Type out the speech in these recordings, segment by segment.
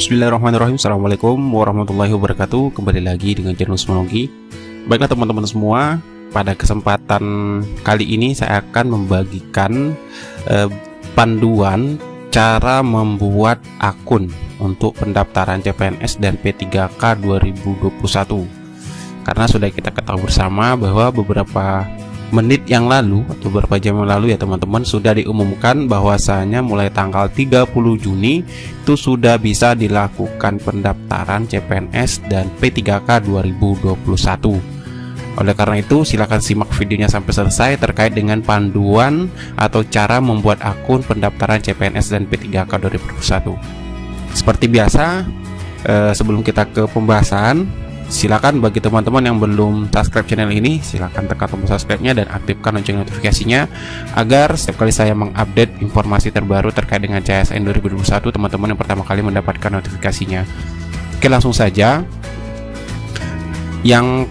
Bismillahirrahmanirrahim. Assalamualaikum warahmatullahi wabarakatuh. Kembali lagi dengan channel Semonogi. Baiklah teman-teman semua, pada kesempatan kali ini saya akan membagikan panduan cara membuat akun untuk pendaftaran CPNS dan P3K 2021. Karena sudah kita ketahui bersama bahwa beberapa menit yang lalu atau beberapa jam yang lalu ya teman-teman, sudah diumumkan bahwasanya mulai tanggal 30 Juni itu sudah bisa dilakukan pendaftaran CPNS dan P3K 2021. Oleh karena itu silakan simak videonya sampai selesai terkait dengan panduan atau cara membuat akun pendaftaran CPNS dan P3K 2021. Seperti biasa, sebelum kita ke pembahasan, silakan bagi teman-teman yang belum subscribe channel ini, silakan tekan tombol subscribe-nya dan aktifkan lonceng notifikasinya agar setiap kali saya mengupdate informasi terbaru terkait dengan CSN 2021, teman-teman yang pertama kali mendapatkan notifikasinya. Oke, langsung saja. Yang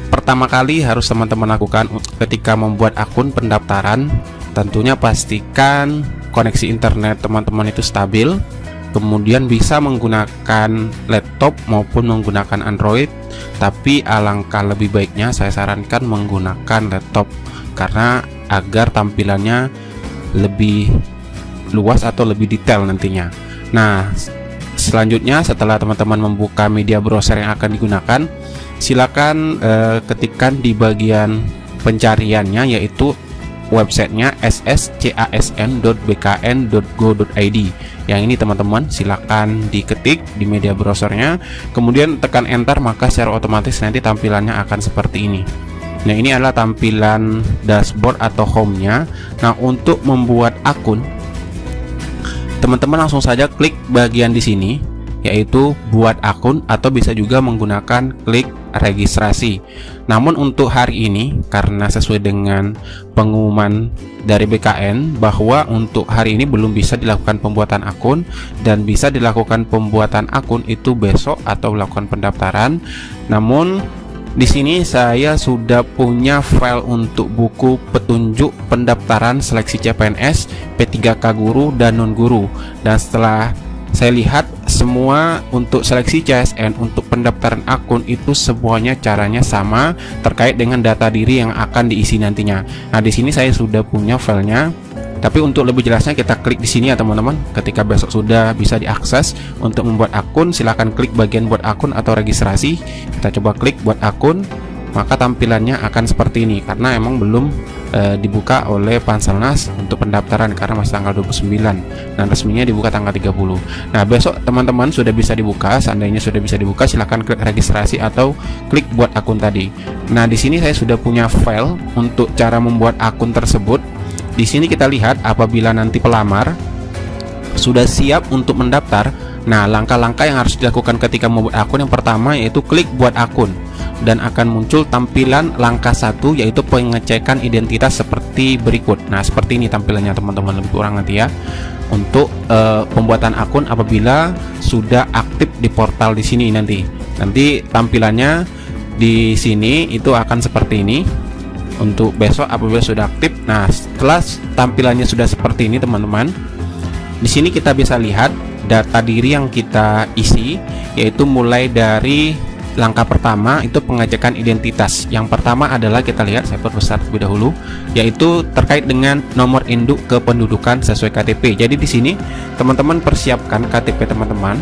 pertama kali harus teman-teman lakukan ketika membuat akun pendaftaran, tentunya pastikan koneksi internet teman-teman itu stabil. Kemudian bisa menggunakan laptop maupun menggunakan Android, tapi alangkah lebih baiknya saya sarankan menggunakan laptop karena agar tampilannya lebih luas atau lebih detail nantinya. Nah, selanjutnya setelah teman-teman membuka media browser yang akan digunakan, silakan ketikkan di bagian pencariannya yaitu websitenya sscasn.bkn.go.id. Yang ini teman-teman silakan diketik di media browsernya, kemudian tekan enter, maka secara otomatis nanti tampilannya akan seperti ini. Nah, ini adalah tampilan dashboard atau home-nya. Nah, untuk membuat akun, teman-teman langsung saja klik bagian di sini yaitu buat akun, atau bisa juga menggunakan klik registrasi. Namun untuk hari ini karena sesuai dengan pengumuman dari BKN bahwa untuk hari ini belum bisa dilakukan pembuatan akun, dan bisa dilakukan pembuatan akun itu besok atau melakukan pendaftaran. Namun di sini saya sudah punya file untuk buku petunjuk pendaftaran seleksi CPNS, P3K guru dan non guru, dan setelah saya lihat semua untuk seleksi CSN untuk pendaftaran akun itu semuanya caranya sama terkait dengan data diri yang akan diisi nantinya. Nah, di sini saya sudah punya filenya. Tapi untuk lebih jelasnya kita klik di sini ya teman-teman. Ketika besok sudah bisa diakses untuk membuat akun, silahkan klik bagian buat akun atau registrasi. Kita coba klik buat akun, maka tampilannya akan seperti ini karena emang belum dibuka oleh Panselnas untuk pendaftaran karena masih tanggal 29 dan resminya dibuka tanggal 30. Nah, besok teman-teman sudah bisa dibuka. Seandainya sudah bisa dibuka, silahkan klik registrasi atau klik buat akun tadi. Nah, di sini saya sudah punya file untuk cara membuat akun tersebut. Di sini kita lihat apabila nanti pelamar sudah siap untuk mendaftar. Nah, langkah-langkah yang harus dilakukan ketika membuat akun, yang pertama yaitu klik buat akun, dan akan muncul tampilan langkah 1 yaitu pengecekan identitas seperti berikut. Nah, seperti ini tampilannya teman-teman lebih kurang nanti ya untuk pembuatan akun apabila sudah aktif di portal di sini nanti. Nanti tampilannya di sini itu akan seperti ini untuk besok apabila sudah aktif. Nah, setelah tampilannya sudah seperti ini teman-teman, di sini kita bisa lihat data diri yang kita isi, yaitu mulai dari langkah pertama itu pengecekan identitas. Yang pertama adalah kita lihat, saya perbesar terlebih dahulu, yaitu terkait dengan nomor induk kependudukan sesuai KTP. Jadi di sini teman-teman persiapkan KTP teman-teman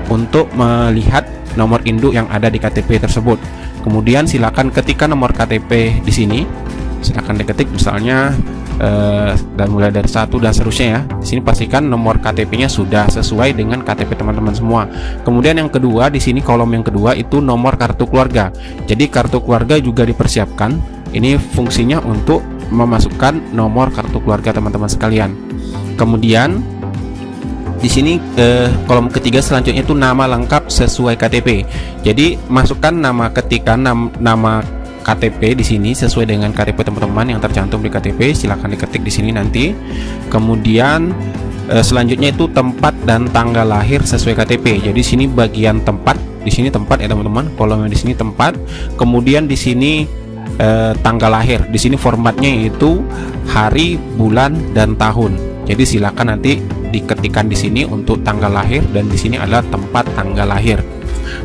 untuk melihat nomor induk yang ada di KTP tersebut. Kemudian silakan ketikkan nomor KTP di sini. Silakan diketik misalnya dan mulai dari 1 dan seterusnya ya. Di sini pastikan nomor KTP-nya sudah sesuai dengan KTP teman-teman semua. Kemudian yang kedua, di sini kolom yang kedua itu nomor kartu keluarga. Jadi kartu keluarga juga dipersiapkan. Ini fungsinya untuk memasukkan nomor kartu keluarga teman-teman sekalian. Kemudian di sini kolom ketiga selanjutnya itu nama lengkap sesuai KTP. Jadi masukkan nama, ketikan nama KTP di sini sesuai dengan KTP teman-teman yang tercantum di KTP. Silahkan diketik di sini nanti. Kemudian selanjutnya itu tempat dan tanggal lahir sesuai KTP. Jadi sini bagian tempat, di sini tempat ya teman-teman. Kolomnya di sini tempat. Kemudian di sini tanggal lahir. Di sini formatnya itu hari, bulan, dan tahun. Jadi silakan nanti diketikkan di sini untuk tanggal lahir, dan di sini adalah tempat tanggal lahir.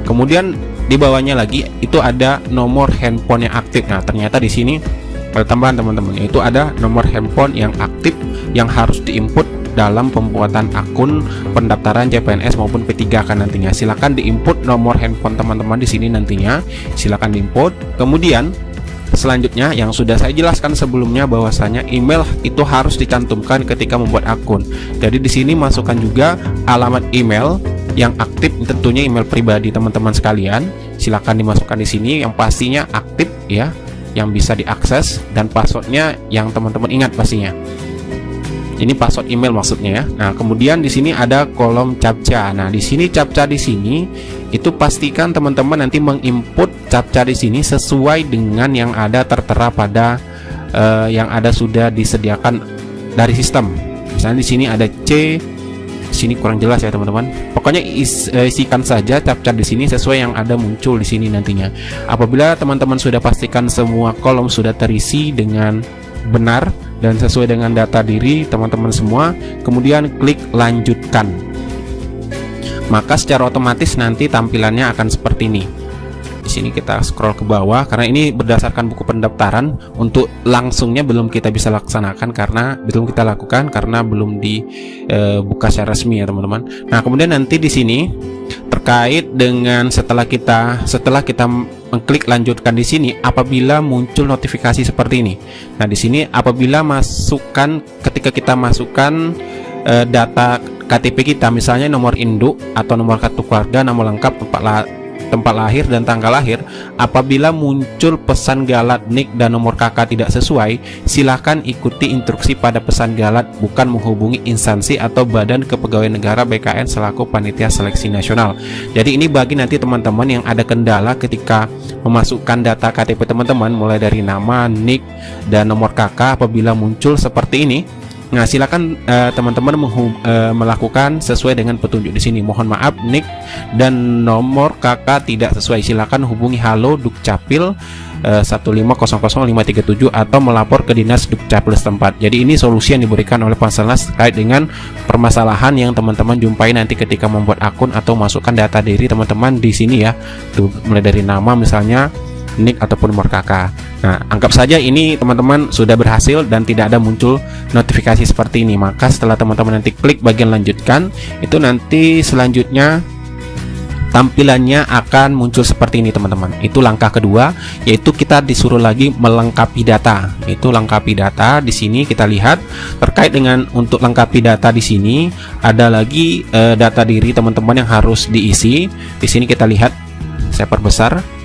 Kemudian di bawahnya lagi itu ada nomor handphone yang aktif. Nah, ternyata di sini ada tambahan teman-teman, yaitu ada nomor handphone yang aktif yang harus diinput dalam pembuatan akun pendaftaran CPNS maupun P3K nantinya. Silakan diinput nomor handphone teman-teman di sini nantinya. Silakan diinput. Kemudian selanjutnya yang sudah saya jelaskan sebelumnya bahwasanya email itu harus dicantumkan ketika membuat akun. Jadi di sini masukkan juga alamat email yang aktif, tentunya email pribadi teman-teman sekalian. Silakan dimasukkan di sini yang pastinya aktif ya, yang bisa diakses, dan passwordnya yang teman-teman ingat pastinya. Ini password email maksudnya ya. Nah, kemudian di sini ada kolom captcha. Nah, di sini captcha di sini itu pastikan teman-teman nanti menginput captcha di sini sesuai dengan yang ada tertera pada yang ada sudah disediakan dari sistem. Misalnya di sini ada C, di sini kurang jelas ya teman-teman. Pokoknya isikan saja captcha di sini sesuai yang ada muncul di sini nantinya. Apabila teman-teman sudah pastikan semua kolom sudah terisi dengan benar dan sesuai dengan data diri teman-teman semua, kemudian klik lanjutkan. Maka secara otomatis nanti tampilannya akan seperti ini. Di sini kita scroll ke bawah karena ini berdasarkan buku pendaftaran. Untuk langsungnya belum kita bisa laksanakan karena belum kita lakukan karena belum dibuka secara resmi ya teman-teman. Nah, kemudian nanti di sini terkait dengan setelah kita mengklik lanjutkan di sini, apabila muncul notifikasi seperti ini. Nah, di sini apabila ketika kita masukkan data KTP kita, misalnya nomor induk atau nomor kartu keluarga, nama lengkap, tempat lahir dan tanggal lahir, apabila muncul pesan galat NIK dan nomor KK tidak sesuai, silakan ikuti instruksi pada pesan galat, bukan menghubungi instansi atau Badan Kepegawaian Negara BKN selaku panitia seleksi nasional. Jadi ini bagi nanti teman-teman yang ada kendala ketika memasukkan data KTP teman-teman, mulai dari nama, NIK, dan nomor KK, apabila muncul seperti ini. Nah, silakan teman-teman melakukan sesuai dengan petunjuk di sini. Mohon maaf, NIK dan nomor KK tidak sesuai. Silakan hubungi Halo Dukcapil 1500537 atau melapor ke Dinas Dukcapil setempat. Jadi ini solusi yang diberikan oleh Panselnas terkait dengan permasalahan yang teman-teman jumpai nanti ketika membuat akun atau masukkan data diri teman-teman di sini ya. Tuh, mulai dari nama misalnya, NIK ataupun nomor KK. Nah, anggap saja ini teman-teman sudah berhasil dan tidak ada muncul notifikasi seperti ini. Maka setelah teman-teman nanti klik bagian lanjutkan, itu nanti selanjutnya tampilannya akan muncul seperti ini teman-teman. Itu langkah kedua, yaitu kita disuruh lagi melengkapi data. Itu lengkapi data. Di sini kita lihat terkait dengan untuk lengkapi data di sini ada lagi data diri teman-teman yang harus diisi. Di sini kita lihat, saya perbesar.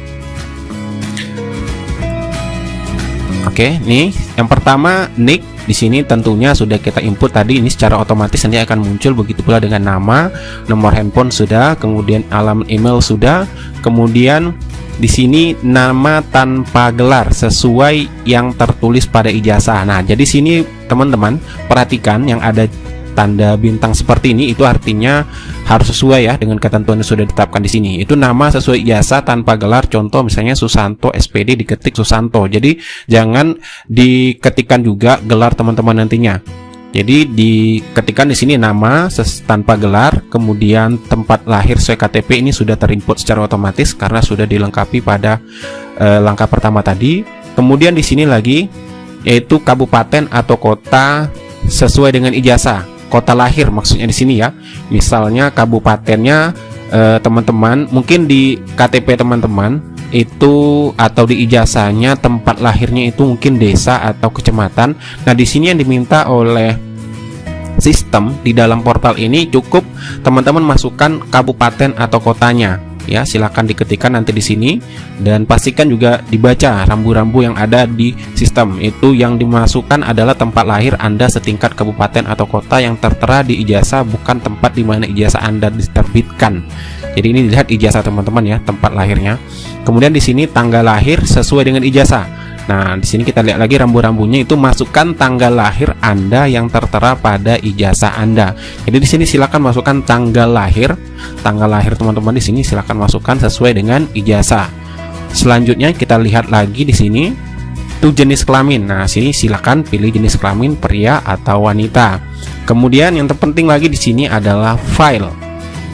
Oke, nih yang pertama NIK di sini tentunya sudah kita input tadi, ini secara otomatis nanti akan muncul, begitu pula dengan nama, nomor handphone sudah, kemudian alamat email sudah, kemudian di sini nama tanpa gelar sesuai yang tertulis pada ijazah. Nah, jadi sini teman-teman perhatikan yang ada tanda bintang seperti ini, itu artinya harus sesuai ya dengan ketentuan yang sudah ditetapkan di sini. Itu nama sesuai ijazah tanpa gelar, contoh misalnya Susanto SPD, diketik Susanto. Jadi jangan diketikkan juga gelar teman-teman nantinya. Jadi diketikkan di sini nama tanpa gelar, kemudian tempat lahir sesuai KTP ini sudah terinput secara otomatis karena sudah dilengkapi pada langkah pertama tadi. Kemudian di sini lagi yaitu kabupaten atau kota sesuai dengan ijazah. Kota lahir maksudnya di sini ya. Misalnya kabupatennya teman-teman, mungkin di KTP teman-teman itu atau di ijazahnya tempat lahirnya itu mungkin desa atau kecamatan. Nah, di sini yang diminta oleh sistem di dalam portal ini cukup teman-teman masukkan kabupaten atau kotanya. Ya, silakan diketikkan nanti di sini dan pastikan juga dibaca rambu-rambu yang ada di sistem. Itu yang dimasukkan adalah tempat lahir Anda setingkat kabupaten atau kota yang tertera di ijazah, bukan tempat di mana ijazah Anda diterbitkan. Jadi ini dilihat ijazah teman-teman ya, tempat lahirnya. Kemudian di sini tanggal lahir sesuai dengan ijazah. Nah, di sini kita lihat lagi rambu-rambunya, itu masukkan tanggal lahir Anda yang tertera pada ijazah Anda. Jadi di sini silakan masukkan tanggal lahir teman-teman di sini silakan masukkan sesuai dengan ijazah. Selanjutnya kita lihat lagi di sini itu jenis kelamin. Nah, sini silakan pilih jenis kelamin pria atau wanita. Kemudian yang terpenting lagi di sini adalah file.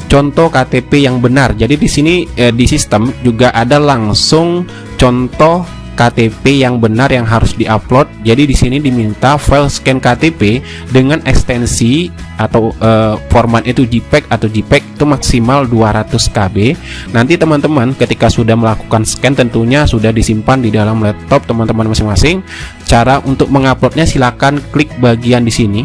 Contoh KTP yang benar. Jadi di sini di sistem juga ada langsung contoh KTP yang benar yang harus diupload. Jadi di sini diminta file scan KTP dengan ekstensi atau format itu JPEG atau JPEG itu maksimal 200 KB. Nanti teman-teman ketika sudah melakukan scan tentunya sudah disimpan di dalam laptop teman-teman masing-masing. Cara untuk menguploadnya silakan klik bagian di sini.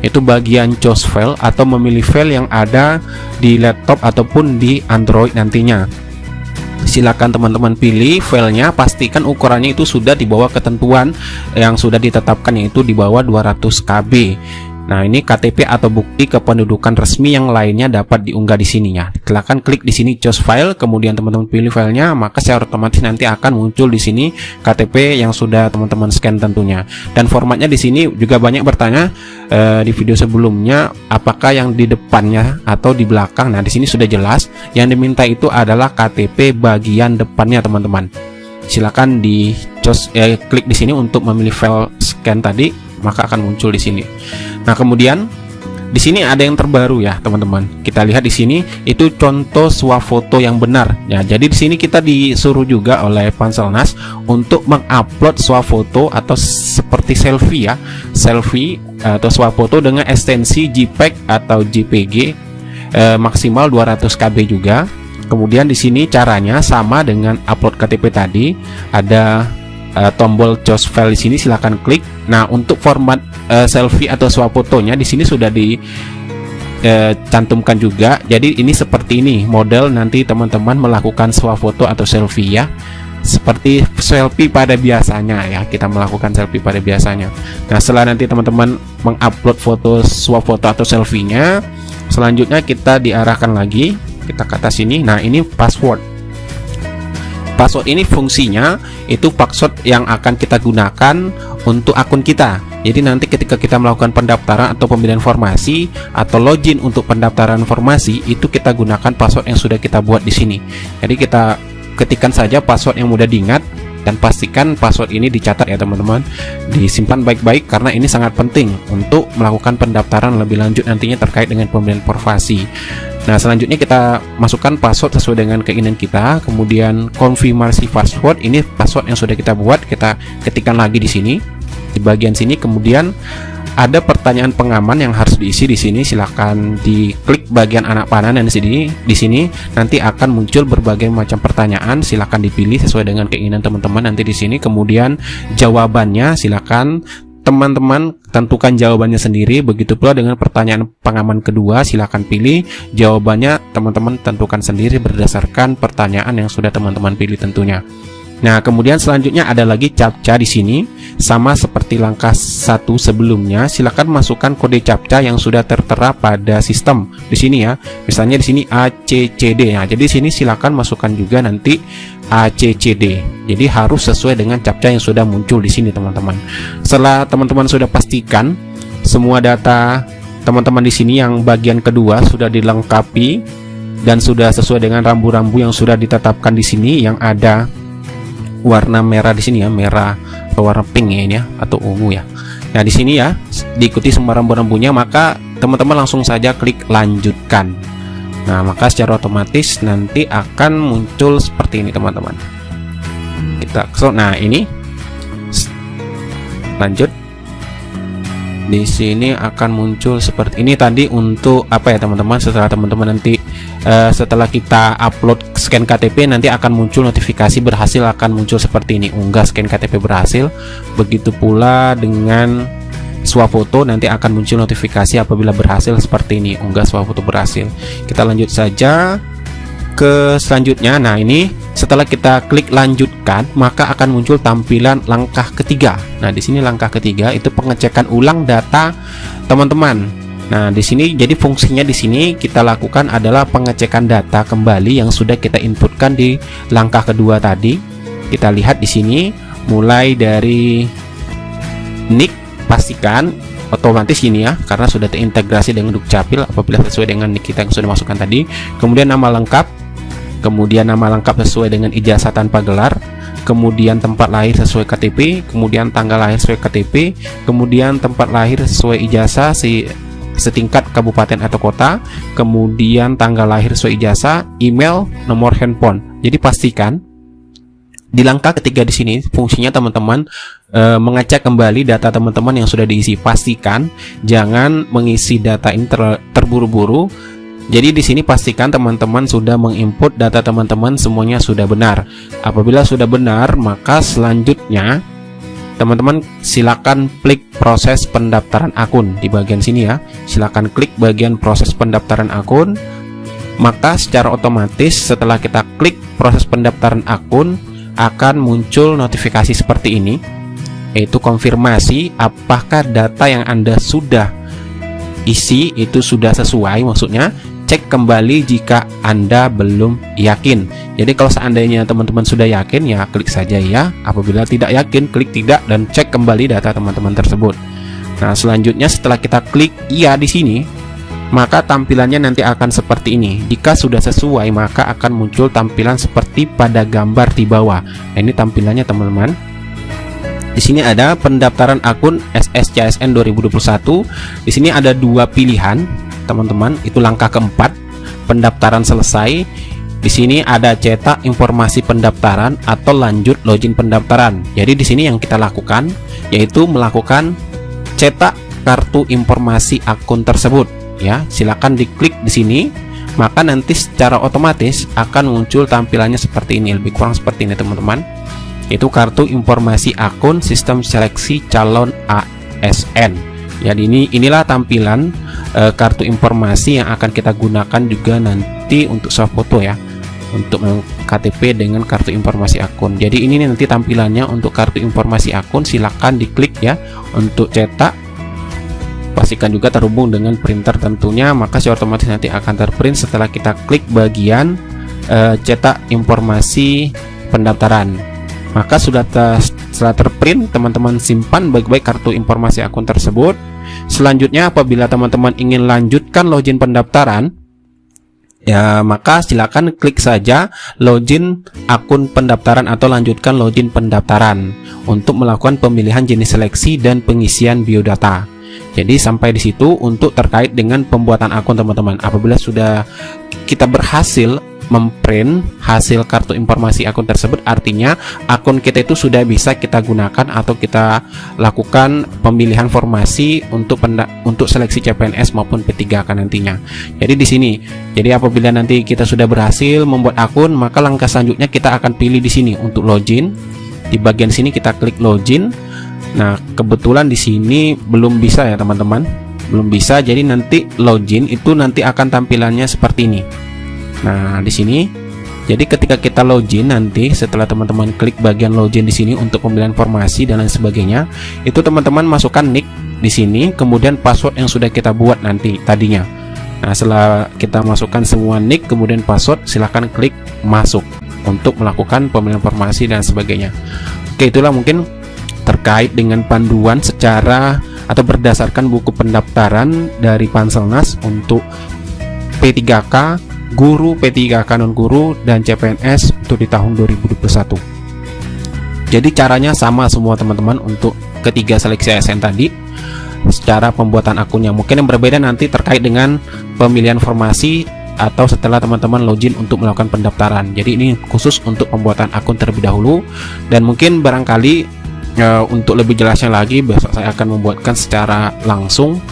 Itu bagian choose file atau memilih file yang ada di laptop ataupun di Android nantinya. Silakan teman-teman pilih filenya, pastikan ukurannya itu sudah di bawah ketentuan yang sudah ditetapkan, yaitu di bawah 200 KB. Nah, ini KTP atau bukti kependudukan resmi yang lainnya dapat diunggah di sini ya. Silakan klik di sini choose file, kemudian teman-teman pilih filenya, maka secara otomatis nanti akan muncul di sini KTP yang sudah teman-teman scan tentunya. Dan formatnya di sini juga banyak bertanya di video sebelumnya, apakah yang di depannya atau di belakang. Nah, di sini sudah jelas yang diminta itu adalah KTP bagian depannya teman-teman. Silakan di choose klik di sini untuk memilih file scan tadi, maka akan muncul di sini. Nah, kemudian di sini ada yang terbaru ya, teman-teman. Kita lihat di sini itu contoh swafoto yang benar. Ya, jadi di sini kita disuruh juga oleh Panselnas untuk mengupload swafoto atau seperti selfie ya. Selfie atau swafoto dengan ekstensi JPEG atau JPG maksimal 200 KB juga. Kemudian di sini caranya sama dengan upload KTP tadi, ada tombol choose file di sini, silahkan klik. Nah, untuk format selfie atau swafotonya di sini sudah dicantumkan juga. Jadi ini seperti ini model nanti teman-teman melakukan swafoto atau selfie ya. Seperti selfie pada biasanya ya, kita melakukan selfie pada biasanya. Nah, setelah nanti teman-teman mengupload foto swafoto atau selfie-nya, selanjutnya kita diarahkan lagi kita ke atas sini. Nah, ini password. Password ini fungsinya itu password yang akan kita gunakan untuk akun kita. Jadi nanti ketika kita melakukan pendaftaran atau pembelian informasi atau login untuk pendaftaran informasi, itu kita gunakan password yang sudah kita buat di sini. Jadi kita ketikkan saja password yang mudah diingat dan pastikan password ini dicatat ya teman-teman. Disimpan baik-baik karena ini sangat penting untuk melakukan pendaftaran lebih lanjut nantinya terkait dengan pembelian informasi. Nah, selanjutnya kita masukkan password sesuai dengan keinginan kita. Kemudian konfirmasi password, ini password yang sudah kita buat, kita ketikkan lagi di sini, di bagian sini. Kemudian ada pertanyaan pengaman yang harus diisi di sini. Silahkan diklik bagian anak panah dan di sini nanti akan muncul berbagai macam pertanyaan. Silahkan dipilih sesuai dengan keinginan teman-teman nanti di sini. Kemudian jawabannya silahkan teman-teman tentukan jawabannya sendiri. Begitu pula dengan pertanyaan pengaman kedua, silahkan pilih jawabannya teman-teman tentukan sendiri berdasarkan pertanyaan yang sudah teman-teman pilih tentunya. Nah, kemudian selanjutnya ada lagi captcha di sini, sama seperti langkah 1 sebelumnya. Silakan masukkan kode captcha yang sudah tertera pada sistem di sini ya. Misalnya di sini ACCD. Nah, jadi di sini silakan masukkan juga nanti ACCD. Jadi harus sesuai dengan captcha yang sudah muncul di sini, teman-teman. Setelah teman-teman sudah pastikan semua data teman-teman di sini yang bagian kedua sudah dilengkapi dan sudah sesuai dengan rambu-rambu yang sudah ditetapkan di sini, yang ada warna merah di sini ya, merah atau warna pink ya ini ya, atau ungu ya. Nah, di sini ya diikuti semua rambu-rambunya, maka teman-teman langsung saja klik lanjutkan. Nah, maka secara otomatis nanti akan muncul seperti ini teman-teman. Nah, ini lanjut. Di sini akan muncul seperti ini tadi untuk apa ya teman-teman. Setelah teman-teman nanti setelah kita upload scan KTP, nanti akan muncul notifikasi berhasil, akan muncul seperti ini, unggah scan KTP berhasil. Begitu pula dengan swafoto, nanti akan muncul notifikasi apabila berhasil seperti ini, unggah swafoto berhasil. Kita lanjut saja ke selanjutnya. Nah, ini setelah kita klik lanjutkan, maka akan muncul tampilan langkah ketiga. Nah, di sini langkah ketiga itu pengecekan ulang data teman-teman. Nah, di sini jadi fungsinya di sini kita lakukan adalah pengecekan data kembali yang sudah kita inputkan di langkah kedua tadi. Kita lihat di sini mulai dari nick, pastikan otomatis ini ya, karena sudah terintegrasi dengan Dukcapil apabila sesuai dengan nick kita yang sudah masukkan tadi. Kemudian nama lengkap, kemudian nama lengkap sesuai dengan ijazah tanpa gelar. kemudian tempat lahir sesuai KTP, kemudian tanggal lahir sesuai KTP, kemudian tempat lahir sesuai ijazah setingkat kabupaten atau kota, kemudian tanggal lahir sesuai ijazah, email, nomor handphone. Jadi pastikan di langkah ketiga di sini fungsinya teman-teman mengecek kembali data teman-teman yang sudah diisi. Pastikan jangan mengisi data ini terburu-buru. Jadi di sini pastikan teman-teman sudah menginput data teman-teman semuanya sudah benar. Apabila sudah benar, maka selanjutnya teman-teman silakan klik proses pendaftaran akun di bagian sini ya. Silakan klik bagian proses pendaftaran akun. Maka secara otomatis setelah kita klik proses pendaftaran akun akan muncul notifikasi seperti ini, yaitu konfirmasi apakah data yang Anda sudah isi itu sudah sesuai. Maksudnya cek kembali jika Anda belum yakin. Jadi kalau seandainya teman-teman sudah yakin, ya klik saja ya. Apabila tidak yakin, klik tidak dan cek kembali data teman-teman tersebut. Nah, selanjutnya setelah kita klik iya di sini, maka tampilannya nanti akan seperti ini. Jika sudah sesuai, maka akan muncul tampilan seperti pada gambar di bawah. Nah, ini tampilannya teman-teman. Di sini ada pendaftaran akun SSCSN 2021. Di sini ada dua pilihan, teman-teman. Itu langkah keempat, pendaftaran selesai. Di sini ada cetak informasi pendaftaran atau lanjut login pendaftaran. Jadi di sini yang kita lakukan yaitu melakukan cetak kartu informasi akun tersebut. Ya, silakan diklik di sini, maka nanti secara otomatis akan muncul tampilannya seperti ini, lebih kurang seperti ini teman-teman. Itu kartu informasi akun sistem seleksi calon ASN. Jadi inilah tampilan kartu informasi yang akan kita gunakan juga nanti untuk swafoto ya, untuk KTP dengan kartu informasi akun. Jadi ini nanti tampilannya untuk kartu informasi akun. Silakan diklik ya untuk cetak. Pastikan juga terhubung dengan printer tentunya, maka secara otomatis nanti akan terprint setelah kita klik bagian cetak informasi pendaftaran. Maka setelah terprint, teman-teman simpan baik-baik kartu informasi akun tersebut. Selanjutnya apabila teman-teman ingin lanjutkan login pendaftaran, ya maka silakan klik saja login akun pendaftaran atau lanjutkan login pendaftaran untuk melakukan pemilihan jenis seleksi dan pengisian biodata. Jadi sampai di situ untuk terkait dengan pembuatan akun teman-teman. Apabila sudah kita berhasil memprint hasil kartu informasi akun tersebut, artinya akun kita itu sudah bisa kita gunakan atau kita lakukan pemilihan formasi untuk seleksi CPNS maupun P3K nantinya. Jadi di sini, jadi apabila nanti kita sudah berhasil membuat akun, maka langkah selanjutnya kita akan pilih di sini untuk login. Di bagian sini kita klik login. Nah, kebetulan di sini belum bisa ya teman-teman, belum bisa. Jadi nanti login itu nanti akan tampilannya seperti ini. Nah, di sini, jadi ketika kita login nanti setelah teman-teman klik bagian login di sini untuk pemilihan formasi dan lain sebagainya, itu teman-teman masukkan nick di sini, kemudian password yang sudah kita buat nanti tadinya. Nah, setelah kita masukkan semua nick kemudian password, silahkan klik masuk untuk melakukan pemilihan formasi dan sebagainya. Oke, itulah mungkin terkait dengan panduan secara atau berdasarkan buku pendaftaran dari Panselnas untuk P3K, guru, P3K non guru, dan CPNS untuk di tahun 2021. Jadi caranya sama semua teman-teman untuk ketiga seleksi ASN tadi. Secara pembuatan akunnya mungkin yang berbeda nanti terkait dengan pemilihan formasi atau setelah teman-teman login untuk melakukan pendaftaran. Jadi ini khusus untuk pembuatan akun terlebih dahulu, dan mungkin barangkali untuk lebih jelasnya lagi besok saya akan membuatkan secara langsung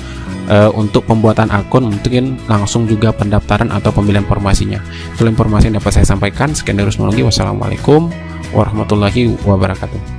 untuk pembuatan akun, mungkin langsung juga pendaftaran atau pemilihan formasinya. Itu informasi yang dapat saya sampaikan. Sekian dari Rusmologi. Wassalamualaikum warahmatullahi wabarakatuh.